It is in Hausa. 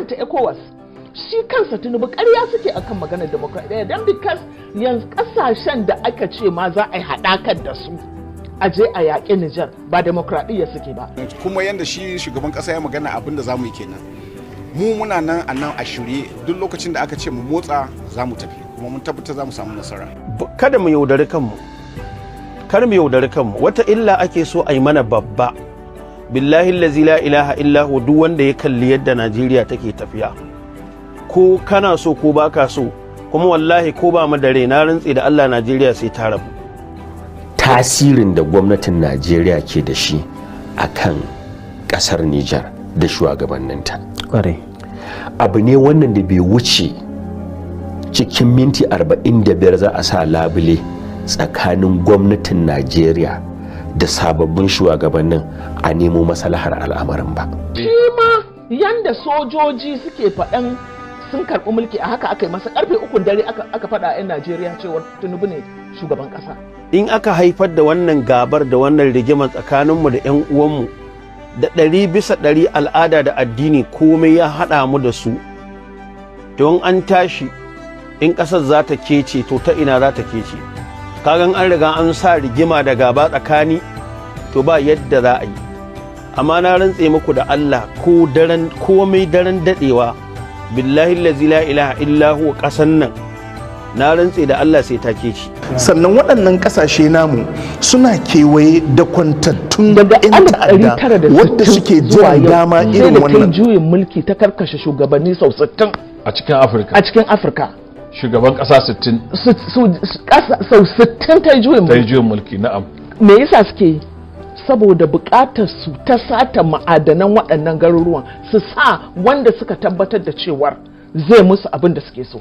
ta Ecowas shi kansa Tinubu ƙarya suke akan maganar demokradiyya dan because yanzu kasashen da aka ce ma za a yi haɗakar da su a je a yaƙi Nijar ba demokradiyya suke ba. Kuma yanda shi shugaban ƙasa ya magana abin da za mu yi kenan. Mu muna nan a nan a shirye duk lokacin da aka ce mu motsa za mu tafi kuma mun tabbata za mu samu nasara. Kada mu yaudari kanmu. Kar mu yaudari kanmu. Wata illa ake so a yi mana babba. Billahi allazi la ilaha illa hu duk wanda ya kalli yadda Najeriya take tafiya. Ko kana so ko baka so kuma wallahi ko ba mu da rai na rantsi da Allah Najeriya sai ta rabu. Tasirin da gwamnatin Najeriya ke da shi akan kasar Nijar da shugabanninta. Abu ne wannan da bai wuce cikin minti 45 za a sa labule tsakanin gwamnatin Najeriya da sababbin shugabannin a nemo maslahar al'amarin ba. Shi ma yanda sojoji suke faɗan sun karɓi mulki a haka aka yi masa karfe 3 dare aka faɗa 'yan Najeriya cewa Tinubu ne shugaban ƙasa. In aka haifar da wannan gabar da wannan rigimar tsakaninmu da 'yan uwanmu da 100% al'ada da addini komai ya haɗa mu da su, don an tashi in ƙasar za ta kece to ta ina za ta kece. Kagan an riga an sa rigima da gaba tsakani to ba yadda za a yi. Amma na rantse muku da Allah ko daren komai daren dadewa billahi allazi la ilaha illa huwa kasan nan na rantse da Allah sai ta keci. Sannan waɗannan ƙasashe namu suna kewaye da kwantattun yan ta'adda wadda suke jiran dama irin wannan. Juyin mulki ta karkashe shugabanni sau 60 a cikin Afirka. A cikin Afirka. Shugaban ƙasa 60. Sau 60 ta juyin mulki na'am. Me yasa suke yi? Saboda buƙatar su ta sata ma'adanan waɗannan garuruwan su sa wanda suka tabbatar da cewar zai musu abin da suke so.